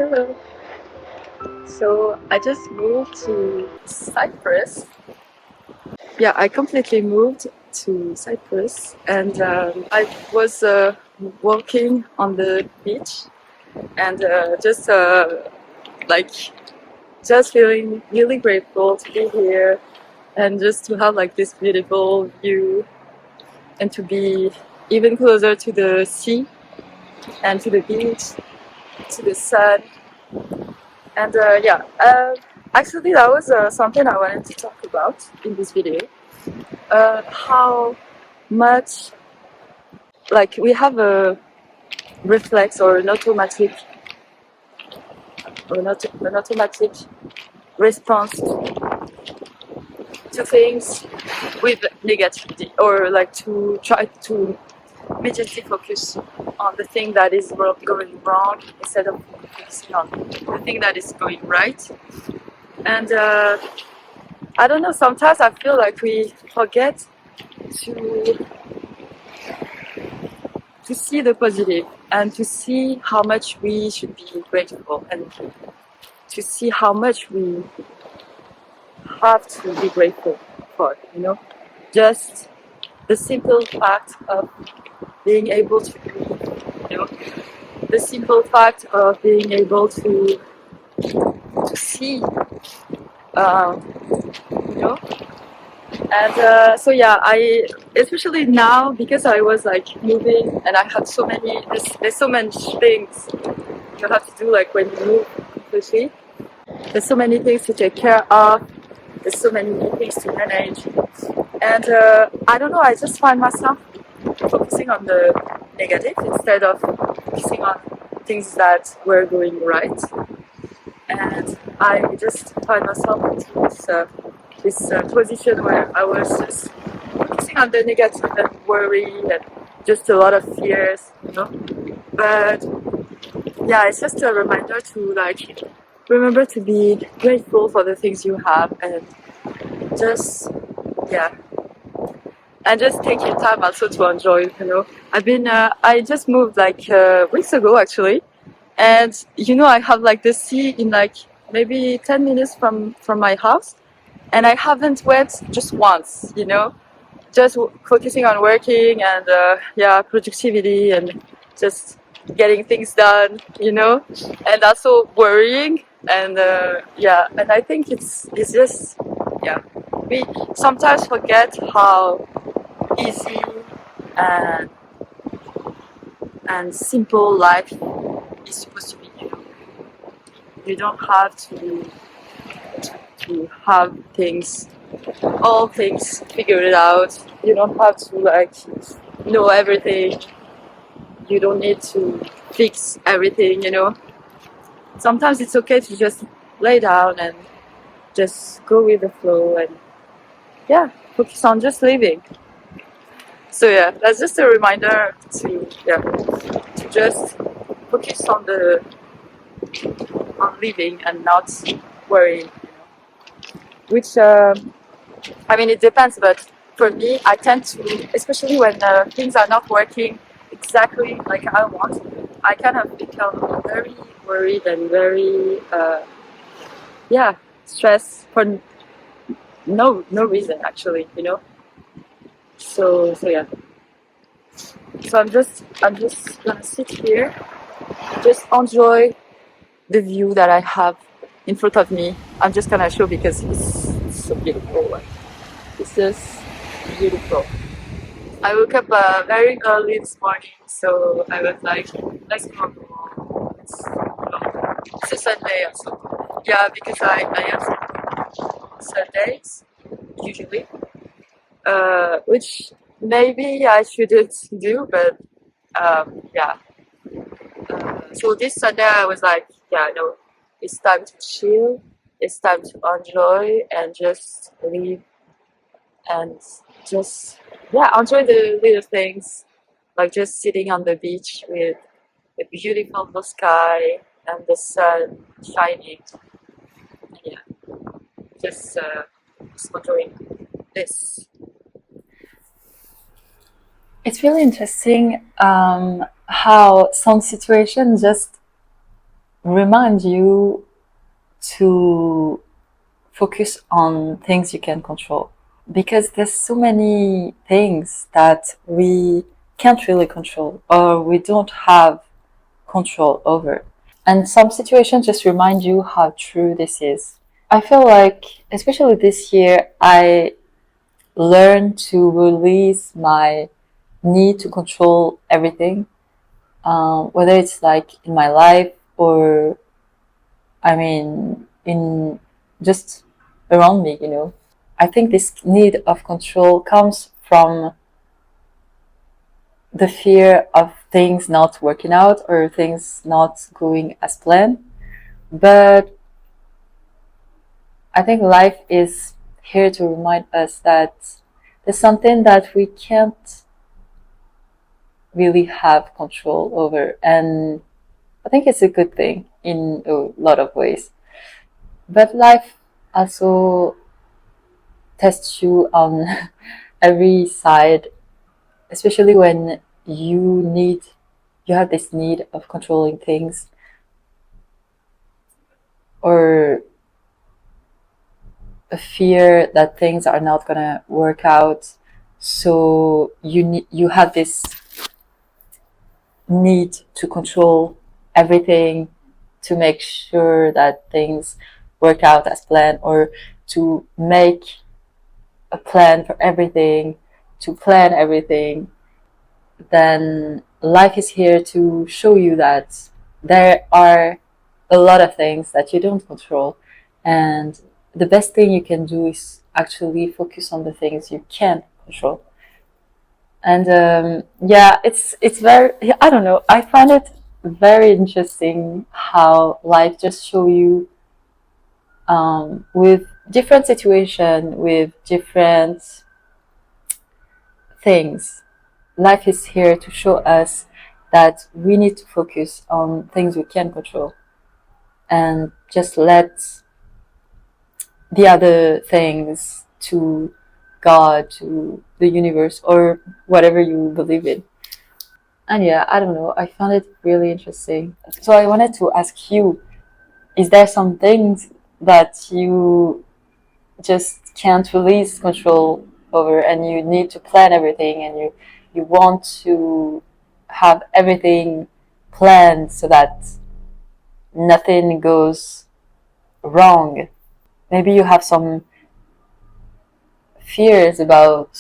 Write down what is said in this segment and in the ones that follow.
Hello. So I just moved to Cyprus. Yeah, I completely moved to Cyprus, and I was walking on the beach and like just feeling really grateful to be here and just to have like this beautiful view and to be even closer to the sea and to the beach, to the sun. And actually, that was something I wanted to talk about in this video. How much, like, we have a reflex or an automatic response to things with negativity, or like to try to immediately focus on the thing that is going wrong instead of focusing on the thing that is going right. And I don't know, sometimes I feel like we forget to to see the positive and to see how much we should be grateful and to see how much we have to be grateful for, just the simple fact of being able to breathe, the simple fact of being able to see, um, you know and so yeah, I especially now, because I was like moving and I had there's so many things you have to do, like when you move completely. There's so many things to take care of, there's so many things to manage, and I don't know, I just find myself focusing on the negative instead of focusing on things that were going right. And I just find myself into this position where I was just focusing on the negative and worry and just a lot of fears. But yeah, it's just a reminder to like remember to be grateful for the things you have, and just yeah, and just take your time also to enjoy. I just moved like weeks ago actually, and I have like the sea in like maybe 10 minutes from my house, and I haven't went just once. Just focusing on working and productivity and just getting things done. And also worrying, and and I think it's just, yeah, we sometimes forget how easy and simple life is supposed to be. You don't have to have all things figured out. You don't have to like know everything. You don't need to fix everything. Sometimes it's okay to just lay down and just go with the flow and focus on just living. So yeah, that's just a reminder to just focus on living and not worrying. Which I mean, it depends, but for me, I tend to, especially when things are not working exactly like I want, I kind of become very worried and very, stressed for no reason actually. So yeah. So I'm just gonna sit here, just enjoy the view that I have in front of me. I'm just gonna show because it's so beautiful. It's just beautiful. I woke up very early this morning, so I was like, let's go. It's a Sunday also. Yeah, because I have Sundays usually, which maybe I shouldn't do, but yeah. So this Sunday I was like, yeah, no, it's time to chill. It's time to enjoy and just live and just enjoy the little things, like just sitting on the beach with a beautiful blue sky and the sun shining. Yeah, just enjoying this. It's really interesting how some situations just remind you to focus on things you can control, because there's so many things that we can't really control or we don't have control over. And some situations just remind you how true this is. I feel like, especially this year, I learned to release my need to control everything, whether it's like in my life or, I mean, in just around me, you know. I think this need of control comes from the fear of things not working out or things not going as planned. But I think life is here to remind us that there's something that we can't really have control over. And I think it's a good thing in a lot of ways. But life also tests you on every side, especially when you have this need of controlling things, or a fear that things are not gonna work out. So you have this need to control everything, to make sure that things work out as planned, or to make a plan for everything, to plan everything. Then life is here to show you that there are a lot of things that you don't control, and the best thing you can do is actually focus on the things you can control. And yeah, it's very, I don't know, I find it very interesting how life just show you, with different situation, with different things, life is here to show us that we need to focus on things we can control and just let the other things to God, to the universe, or whatever you believe in. And yeah, I don't know, I found it really interesting. So I wanted to ask you, is there some things that you just can't release control over, and you need to plan everything, and you want to have everything planned so that nothing goes wrong? Maybe you have some fears about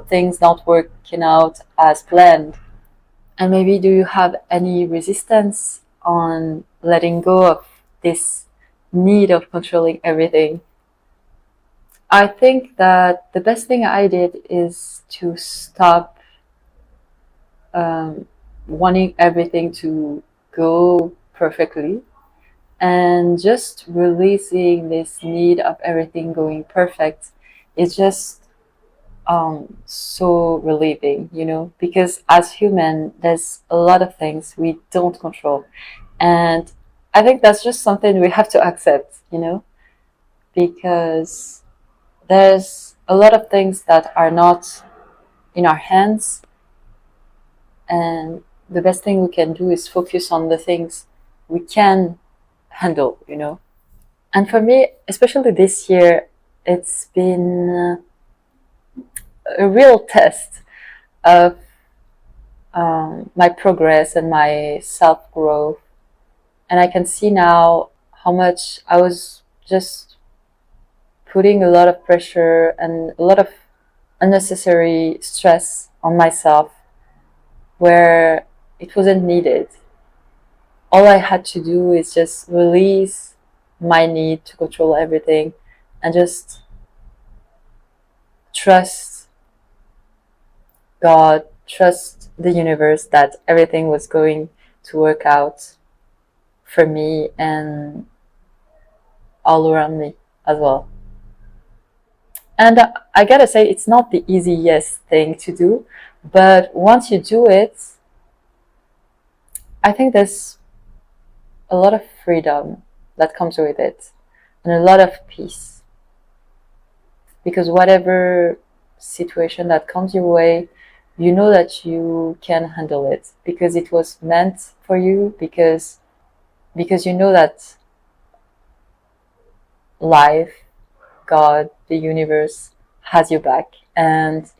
things not working out as planned. And maybe do you have any resistance on letting go of this need of controlling everything? I think that the best thing I did is to stop wanting everything to go perfectly, and just releasing this need of everything going perfect is just so relieving, you know, because as human, there's a lot of things we don't control. And I think that's just something we have to accept, you know, because there's a lot of things that are not in our hands, and the best thing we can do is focus on the things we can handle, you know. And for me, especially this year, it's been a real test of my progress and my self growth. And I can see now how much I was just putting a lot of pressure and a lot of unnecessary stress on myself where it wasn't needed. All I had to do is just release my need to control everything and just trust God, trust the universe that everything was going to work out for me and all around me as well. And I gotta say, it's not the easiest thing to do, but once you do it, I think there's a lot of freedom that comes with it, and a lot of peace. Because whatever situation that comes your way, you know that you can handle it because it was meant for you, because because you know that life, God, the universe has your back, and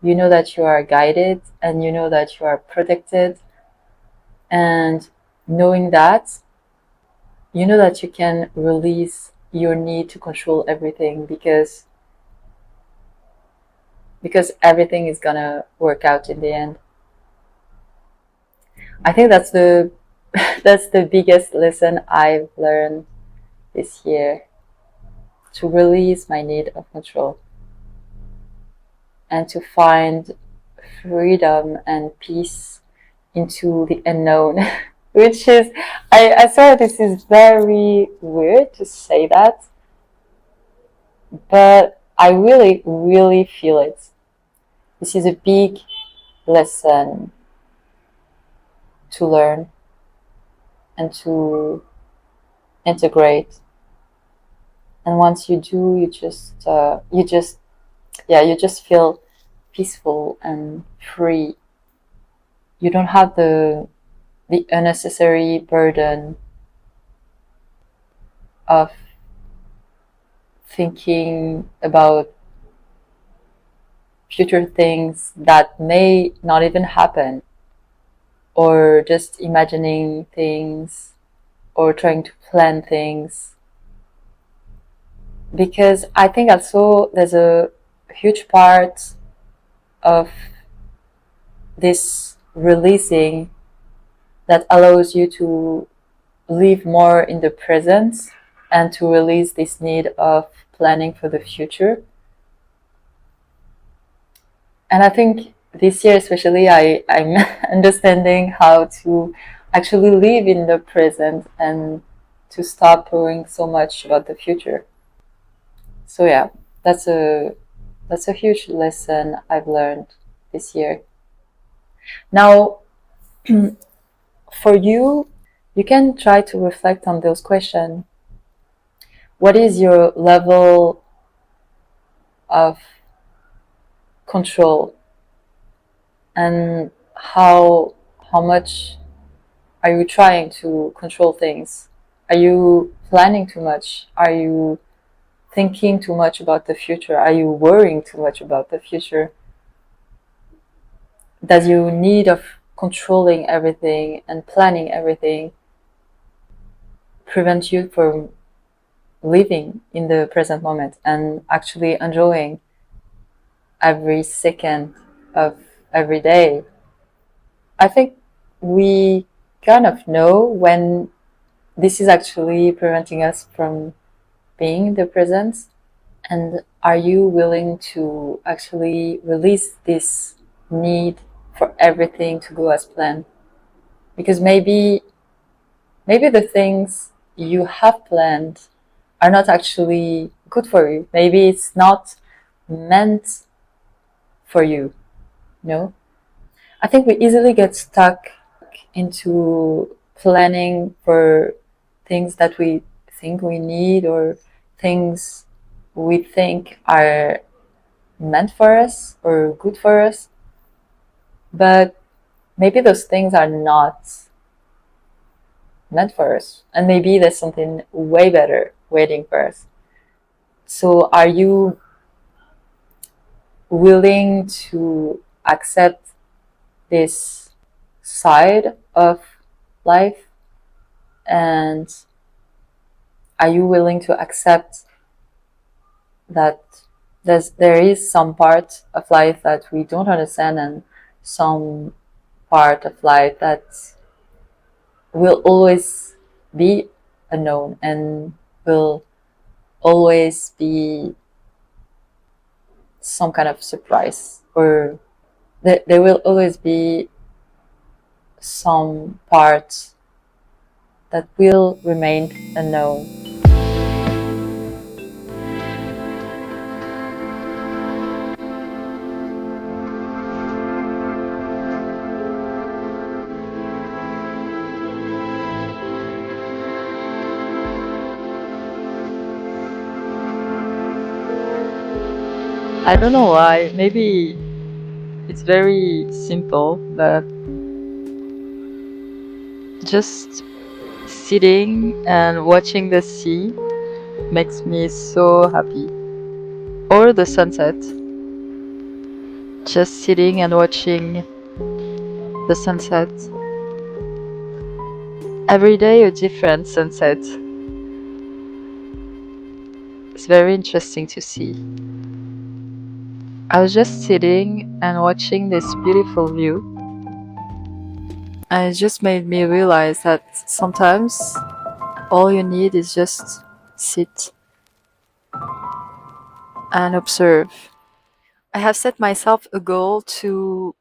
you know that you are guided, and you know that you are protected, and knowing that, you know that you can release your need to control everything, because everything is gonna work out in the end. I think that's the that's the biggest lesson I've learned this year, to release my need of control and to find freedom and peace into the unknown. Which is, I saw this is very weird to say that, but I really, really feel it. This is a big lesson to learn and to integrate. And once you do, you just feel peaceful and free. You don't have the unnecessary burden of thinking about future things that may not even happen, or just imagining things or trying to plan things. Because I think also there's a huge part of this releasing that allows you to live more in the present and to release this need of planning for the future. And I think this year especially I'm understanding how to actually live in the present and to stop worrying so much about the future. So yeah, that's a huge lesson I've learned this year. Now, for you, you can try to reflect on those questions. What is your level of control, and how much are you trying to control things? Are you planning too much? Are you thinking too much about the future? Are you worrying too much about the future? Does your need of controlling everything and planning everything prevent you from living in the present moment and actually enjoying every second of every day? I think we kind of know when this is actually preventing us from being in the present. And are you willing to actually release this need for everything to go as planned? Because maybe the things you have planned are not actually good for you. Maybe it's not meant for you, no? I think we easily get stuck into planning for things that we think we need, or things we think are meant for us or good for us. But maybe those things are not meant for us. And maybe there's something way better waiting for us. So are you willing to accept this side of life? And are you willing to accept that there is some part of life that we don't understand, and some part of life that will always be unknown and will always be some kind of surprise, or there will always be some parts that will remain unknown. I don't know why. Maybe it's very simple, but just sitting and watching the sea makes me so happy. Or the sunset. Just sitting and watching the sunset. Every day a different sunset. It's very interesting to see. I was just sitting and watching this beautiful view. And it just made me realize that sometimes all you need is just sit and observe. I have set myself a goal to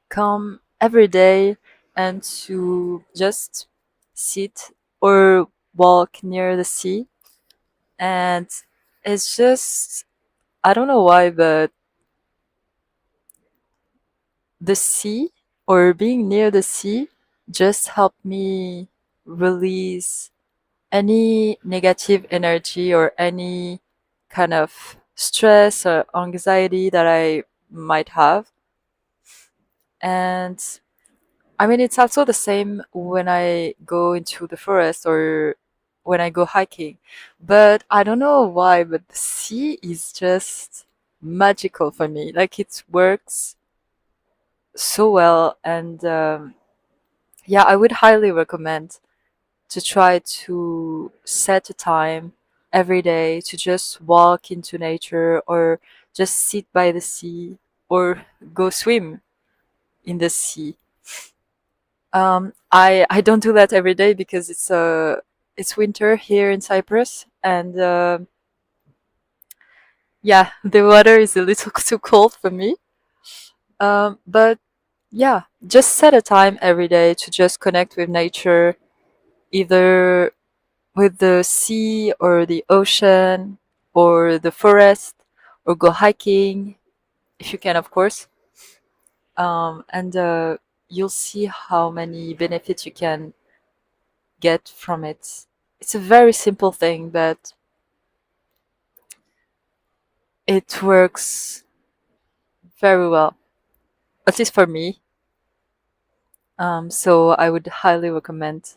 come every day and to just sit or walk near the sea. And it's just, I don't know why, but the sea or being near the sea just helped me release any negative energy or any kind of stress or anxiety that I might have. And I mean, it's also the same when I go into the forest or when I go hiking. But I don't know why, but the sea is just magical for me. Like it works so well. And yeah, I would highly recommend to try to set a time every day to just walk into nature or just sit by the sea or go swim in the sea. I don't do that every day because it's winter here in Cyprus, and yeah, the water is a little too cold for me. But yeah, just set a time every day to just connect with nature, either with the sea or the ocean or the forest, or go hiking if you can, of course. And you'll see how many benefits you can get from it. It's a very simple thing, but it works very well, at least for me. So I would highly recommend